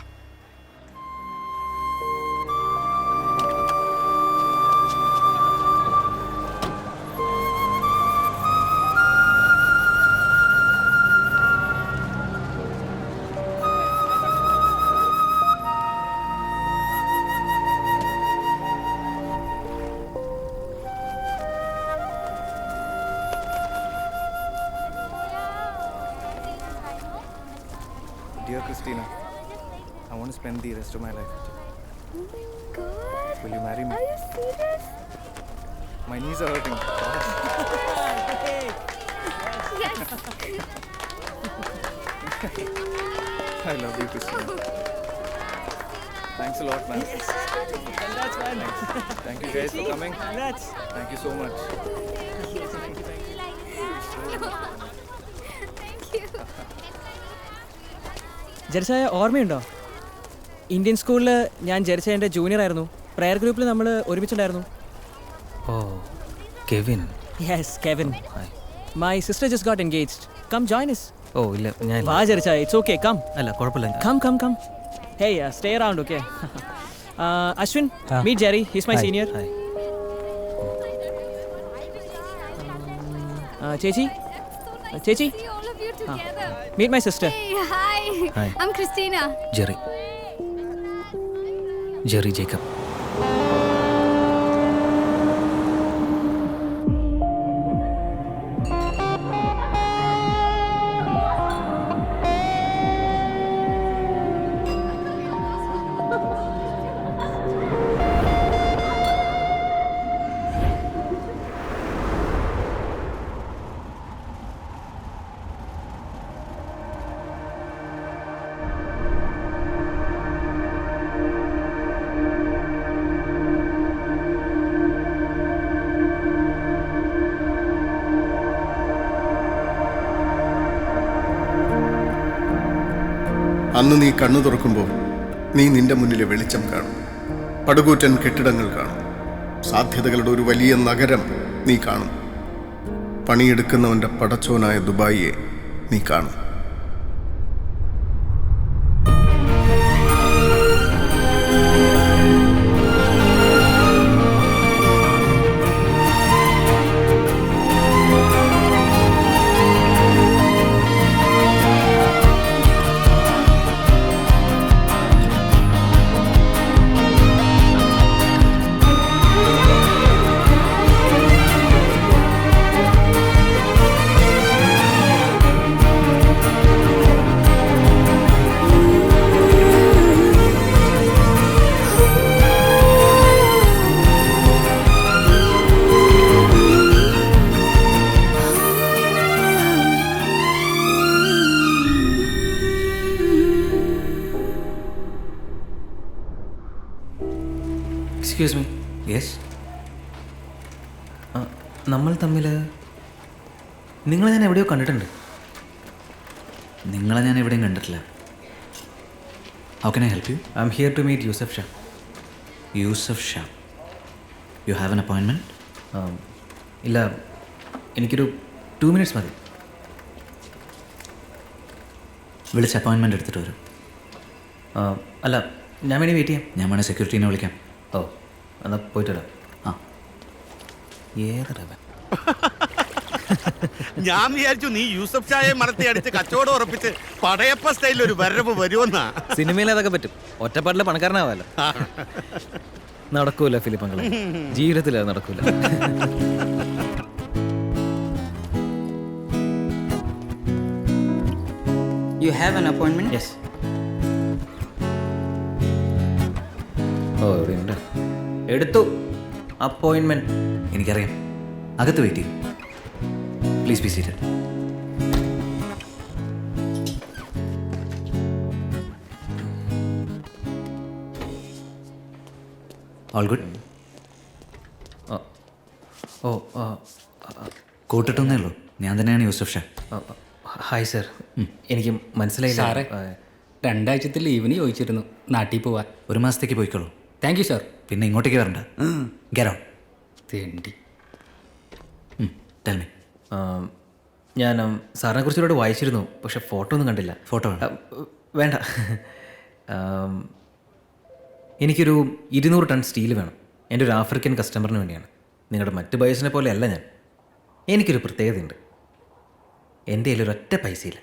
Dear Christina, I want to spend the rest of my life with you. Oh my God. Will you marry me? Are you serious? My knees are hurting. Yes. I love you, Christina. Thanks a lot, man. Congrats, man. Thank you guys for coming. Congrats. Thank you so much. ജെറിച്ചായ ഓർമ്മയുണ്ടോ? Indian സ്കൂളിൽ ഞാൻ ജെറിച്ചായൻ്റെ junior ആയിരുന്നു. Prayer ഗ്രൂപ്പിൽ നമ്മൾ ഒരുമിച്ചുണ്ടായിരുന്നു. Oh Kevin. Yes Kevin. My sister just got engaged. Come join us. Oh ഇല്ല, ഞാൻ വാ ജെറിച്ചായ, ഇറ്റ്സ് ഓക്കെ, കം. അല്ല കുഴപ്പമില്ല. Come. Hey stay around, okay? Ashwin, meet Jerry, he's my senior. ചേച്ചി meet my sister. Hey, hi. Hi. I'm Christina. Jerry Jacob. അന്ന് നീ കണ്ണു തുറക്കുമ്പോൾ നീ നിന്റെ മുന്നിലെ വെളിച്ചം കാണും. പടുകൂറ്റൻ കെട്ടിടങ്ങൾ കാണും. സാധ്യതകളുടെ ഒരു വലിയ നഗരം നീ കാണും. പണിയെടുക്കുന്നവൻ്റെ പടച്ചോനായ ദുബായിയെ നീ കാണും. Excuse me. യെസ്, നമ്മൾ തമ്മിൽ നിങ്ങളെ ഞാൻ എവിടെയോ കണ്ടിട്ടുണ്ട്. നിങ്ങളെ ഞാൻ എവിടെയും കണ്ടിട്ടില്ല. How can I help you? I am here to meet Yusuf Shah. Yusuf Shah, you have an appointment? ഇല്ല, എനിക്കൊരു 2 minutes മതി. വിളിച്ച് അപ്പോയിൻമെൻറ്റ് എടുത്തിട്ട് വരും. അല്ല, ഞാൻ വേണ്ടി വെയിറ്റ് ചെയ്യാം. ഞാൻ വേണേൽ സെക്യൂരിറ്റീനെ വിളിക്കാം. ഓ, എന്നാൽ പോയിട്ട് വരാം. ആ, ഏതാ ഞാൻ വിചാരിച്ചു നീ യൂസഫ് ഷായെ മണത്തി അടിച്ച് കച്ചവടം ഉറപ്പിച്ച് പടയപ്പ സ്റ്റൈലിൽ ഒരു വരവ് വരുമെന്നാ. സിനിമയിൽ അതൊക്കെ പറ്റും, ഒറ്റപ്പാട്ടിൽ പണക്കാരനാവാലോ. നടക്കൂല ഫിലിപ്പങ്ങളെ, ജീവിതത്തിൽ അത് നടക്കൂല. You have an appointment? Yes. Oh, എവിടെയുണ്ട്? എടുത്തു അപ്പോയിൻമെൻറ്റ്. എനിക്കറിയാം, അകത്ത് വെയിറ്റ് ചെയ്യും. Please be seated. All good? Oh, കൂട്ടിട്ടൊന്നേ ഉള്ളൂ. ഞാൻ തന്നെയാണ് യൂസഫ് ഷാ. Hi sir. എനിക്ക് മനസ്സിലായില്ല. സാറേ, 2 ആഴ്ചത്തെ ലീവിന് ചോദിച്ചിരുന്നു നാട്ടിൽ പോവാൻ. 1 മാസത്തേക്ക് പോയിക്കോളൂ. Thank you sir. പിന്നെ ഇങ്ങോട്ടേക്ക് വരണ്ട. Get out. തേണ്ടി. Tell me. ഞാൻ സാറിനെ കുറിച്ച് ഒരുപാട് വായിച്ചിരുന്നു, പക്ഷെ ഫോട്ടോ ഒന്നും കണ്ടില്ല. ഫോട്ടോ വേണ്ട. എനിക്കൊരു 200 ടൺ സ്റ്റീൽ വേണം. എൻ്റെ ഒരു ആഫ്രിക്കൻ കസ്റ്റമറിന് വേണ്ടിയാണ്. നിങ്ങളുടെ മറ്റ് ബയേഴ്സിനെ പോലെയല്ല ഞാൻ. എനിക്കൊരു പ്രത്യേകതയുണ്ട്. എൻ്റെ കയ്യിൽ ഒരൊറ്റ പൈസയില്ല.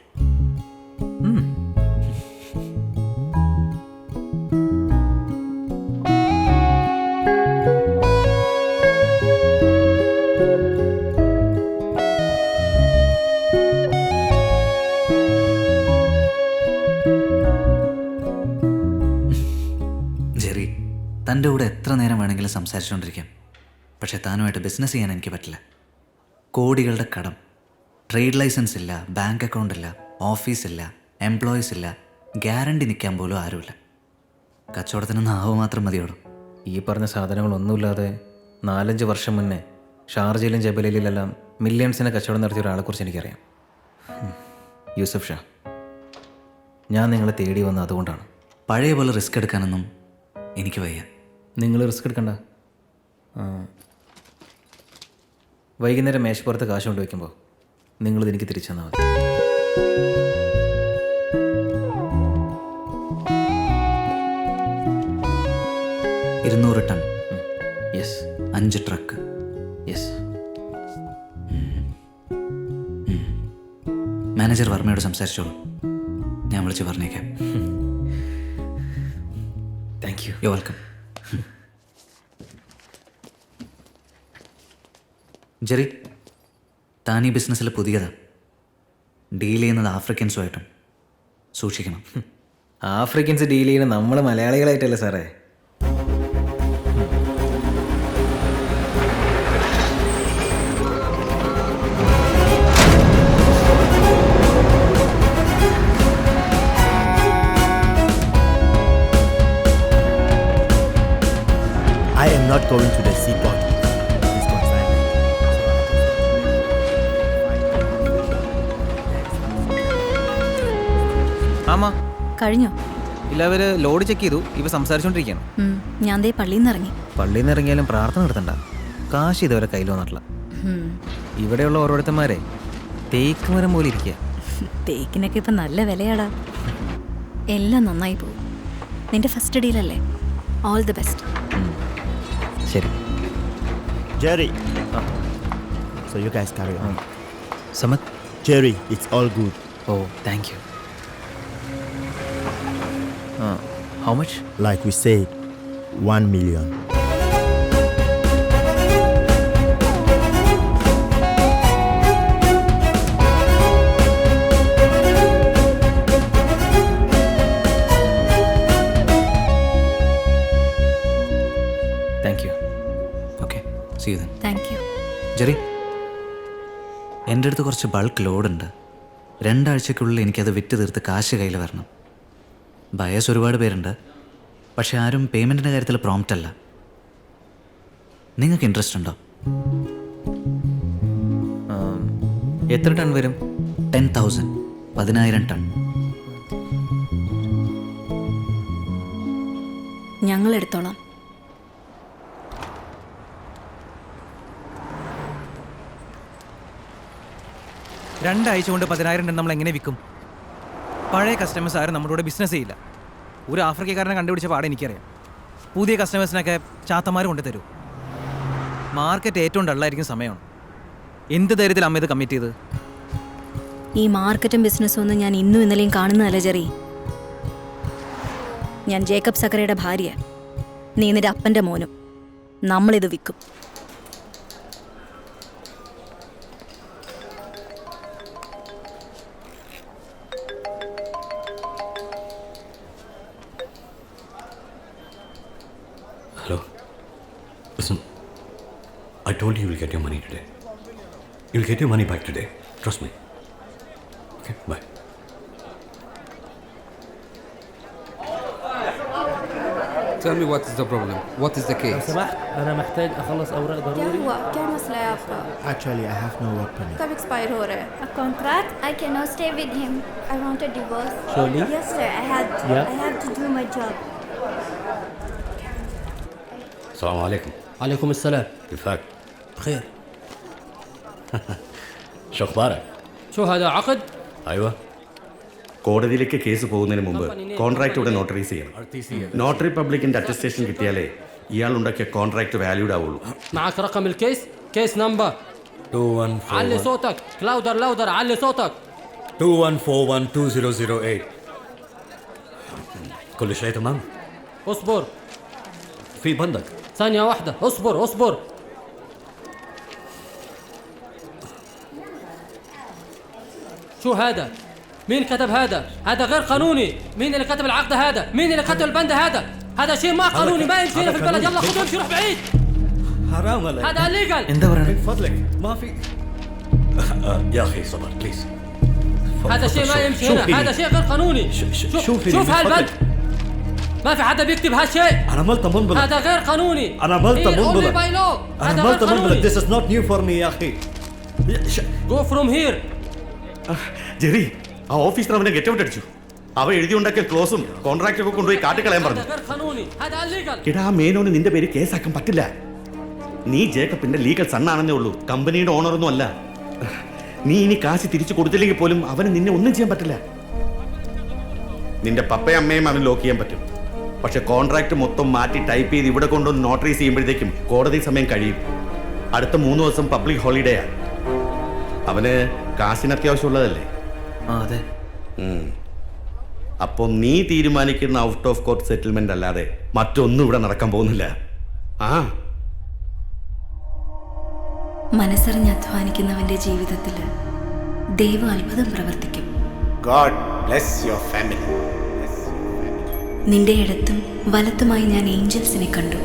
ജെറി, തൻ്റെ കൂടെ എത്ര നേരം വേണമെങ്കിലും സംസാരിച്ചുകൊണ്ടിരിക്കാം. പക്ഷേ താനുമായിട്ട് ബിസിനസ് ചെയ്യാൻ എനിക്ക് പറ്റില്ല. കോടികളുടെ കടം, ട്രേഡ് ലൈസൻസ് ഇല്ല, ബാങ്ക് അക്കൗണ്ട് ഇല്ല, ഓഫീസില്ല, എംപ്ലോയീസ് ഇല്ല, ഗ്യാരണ്ടി നിൽക്കാൻ പോലും ആരുമില്ല. കച്ചവടത്തിന് നാവ് മാത്രം മതിയോടും. ഈ പറഞ്ഞ സാധനങ്ങളൊന്നുമില്ലാതെ 4-5 വർഷം മുന്നേ ഷാർജയിലും ജബലയിലെല്ലാം മില്യൺസിനെ കച്ചവടം നടത്തിയ ഒരാളെക്കുറിച്ച് എനിക്കറിയാം. യൂസഫ് ഷാ, ഞാൻ നിങ്ങളെ തേടി വന്നത് അതുകൊണ്ടാണ്. പഴയ പോലെ റിസ്ക് എടുക്കാനൊന്നും എനിക്ക് വയ്യ. നിങ്ങൾ റിസ്ക് എടുക്കണ്ട. വൈകുന്നേരം മേശപ്പുറത്ത് കാശ് കൊണ്ട് വയ്ക്കുമ്പോൾ നിങ്ങളിത് എനിക്ക് തിരിച്ചു തന്നാൽ മതി. $200 ton. Yes. 5 truck. Yes. Manager വർമ്മയോട് സംസാരിച്ചോളൂ. ഞാൻ വിളിച്ച് പറഞ്ഞേക്കാം. Thank you. You welcome. Jerry, താൻ ഈ ബിസിനസ്സിൽ പുതിയതാ. ഡീൽ ചെയ്യുന്നത് ആഫ്രിക്കൻസുമായിട്ടും സൂക്ഷിക്കണം. ആഫ്രിക്കൻസ് ഡീൽ ചെയ്യുന്നത് നമ്മൾ മലയാളികളായിട്ടല്ലേ സാറേ? I am not going to the seaport. ആമാ കഴിഞ്ഞോ? ഇല്ല, അവർ ലോഡ് ചെക്ക് ചെയ്തു. ഇപ്പം സംസാരിച്ചുകൊണ്ടിരിക്കുകയാണ്. ഞാൻ ദേ പള്ളിയിൽ നിന്ന് ഇറങ്ങി. പള്ളിയിൽ നിന്ന് ഇറങ്ങിയാലും പ്രാർത്ഥന നടത്തണ്ട. കാശ് ഇതുവരെ കയ്യിൽ വന്നിട്ടില്ല. ഇവിടെയുള്ള ഓരോരുത്തന്മാരെ തേക്ക് മരം പോലെ ഇരിക്കുക. തേക്കിനൊക്കെ ഇപ്പം നല്ല വിലയാടാ. എല്ലാം നന്നായി പോകും. നിന്റെ ഫസ്റ്റ് ഡീലല്ലേ? All the best. ശരി. Jerry. So you guys carry on. Samad. Jerry, it's all good. Oh, thank you. How much? Like we said, 1 million. Thank you. Okay, see you then. Thank you. Jerry, എൻ്റെ അടുത്ത് കുറച്ച് bulk ലോഡുണ്ട്. 2 ആഴ്ചക്കുള്ളിൽ എനിക്കത് വിറ്റ് തീർത്ത് കാശ് കയ്യിൽ വരണം. ബയേഴ്സ് ഒരുപാട് പേരുണ്ട്, പക്ഷെ ആരും പേയ്മെൻറ്റിൻ്റെ കാര്യത്തിൽ പ്രോംപ്റ്റ് അല്ല. നിങ്ങൾക്ക് ഇൻട്രസ്റ്റ് ഉണ്ടോ? എത്ര ടൺ വരും? 10,000. 10,000 ടൺ. ഞങ്ങൾ എടുത്തോളാം. രണ്ടാഴ്ച കൊണ്ട് 10,000 ടൺ നമ്മൾ എങ്ങനെ വിൽക്കും? പഴയ കസ്റ്റമേഴ്സ് ആരും നമ്മുടെ കൂടെ ബിസിനസ് ചെയ്യില്ല. ഒരു ആഫ്രിക്കക്കാരനെ കണ്ടുപിടിച്ച പാടെ എനിക്കറിയാം. പുതിയ കസ്റ്റമേഴ്സിനൊക്കെ ചാത്തന്മാർ കൊണ്ട് തരൂ. മാർക്കറ്റ് ഏറ്റവും ഡള്ളായിരിക്കും സമയമാണ്. എന്ത് ധൈര്യത്തിൽ അമ്മ ഇത് കമ്മിറ്റ് ചെയ്ത്? ഈ മാർക്കറ്റും ബിസിനസ്സും ഒന്നും ഞാൻ ഇന്നും ഇന്നലെയും കാണുന്നതല്ല ജെറി. ഞാൻ ജേക്കബ് സക്കരയുടെ ഭാര്യ, നീ നിന്റെ അപ്പൻ്റെ മോനും. നമ്മളിത് വിൽക്കും. Hello. Listen, I told you you'll get your money today. You'll get your money back today. Trust me. Okay, bye. Tell me what is the problem. What is the case? أنا محتاج أخلص أوراق ضروري. क्या मसला है आपका? Actually, I have no work permit. कब expire हो रहा है? A contract? I cannot stay with him. I want a divorce. Surely? Yes, sir. I have to do my job. السلام عليكم. عليكم السلام. كيفك؟ بخير. شو أخبارك؟ شو هذا عقد؟ أيوة. കോടതിയിലേക്ക് case പോകുന്നതിന് മുമ്പ് കോൺട്രാക്ട് ഇവിടെ നോട്ടറൈസ് ചെയ്യണം. നോട്ടറി പബ്ലിക്കിന്റെ അറ്റസ്റ്റേഷൻ കിട്ടിയാലേ ഇയാൾ ഉണ്ടാക്കിയ കോൺട്രാക്ട് വാല്യൂഡ് ആവുള്ളൂ. معك رقم الكيس؟ كيس نمبر 2141. علي صوتك. لاودر علي صوتك. 21412008. كل شيء تمام؟ اصبر في بندق. ثانية واحدة. اصبر. شو هذا؟ مين كتب هذا؟ هذا غير قانوني. مين اللي كتب العقد هذا؟ مين اللي كتب البند هذا؟ هذا شيء ما قانوني، ما يمشي هنا في البلد. يلا خذوا امشي روح بعيد. حرام عليك. هذا illegal. من فضلك ما في. يا أخي صبر بليز. هذا شيء ما يمشي هنا. هذا شيء غير قانوني. شوف هالبند. ما في حدا بيكتب هالشيء. أنا ملت منبلك. هذا غير قانوني. أنا ملت منبلك. هذا غير قانوني. This is not new for me يا أخي. Go from here. Jerry, ആ ഓഫീസർ അവനെ ഗെറ്റ് ഔട്ട് അടിച്ചു. അവ എഴുതി ഉണ്ടാക്കിയ ക്ലോസും കോൺട്രാക്ട് ഒക്കെ കൊണ്ടുപോയി കാട്ടിക്കളയാൻ പറഞ്ഞു. هذا غير قانوني. هذا illegal. എടാ, ആ മേനോന് നിന്റെ പേര് കേസാക്കാൻ പറ്റില്ല. നീ ജേക്കബിന്റെ ലീഗൽ സണ്ണാണെന്നേ ഉള്ളൂ, കമ്പനിയുടെ ഓണറൊന്നും അല്ല. നീ ഇനി കാശ് തിരിച്ചു കൊടുത്തില്ലെങ്കിൽ പോലും അവന് നിന്നെ ഒന്നും ചെയ്യാൻ പറ്റില്ല. നിന്റെ പപ്പയും അമ്മയും അവന് ലോക്ക് ചെയ്യാൻ പറ്റും. പക്ഷെ കോൺട്രാക്ട് മൊത്തം മാറ്റി ടൈപ്പ് ചെയ്ത് ഇവിടെ കൊണ്ടുവന്ന് നോട്ടറൈസ് ചെയ്യുമ്പോഴത്തേക്കും കോടതി സമയം കഴിയും. അടുത്ത 3 ദിവസം പബ്ലിക് ഹോളിഡേയാ. അവന് കാശിന് അത്യാവശ്യമുള്ളതല്ലേ? അതെ. അപ്പൊ നീ തീരുമാനിക്കുന്ന ഔട്ട് ഓഫ് കോർട്ട് സെറ്റിൽമെന്റ് അല്ലാതെ മറ്റൊന്നും ഇവിടെ നടക്കാൻ പോകുന്നില്ല. മനസ്സറിഞ്ഞ് അധ്വാനിക്കുന്നവന്റെ ജീവിതത്തിൽ ദൈവം അത്ഭുതം പ്രവർത്തിക്കും. God bless your family. നിന്റെ ഇടത്തും വലത്തുമായി ഞാൻ ഏഞ്ചൽസിനെ കണ്ടു.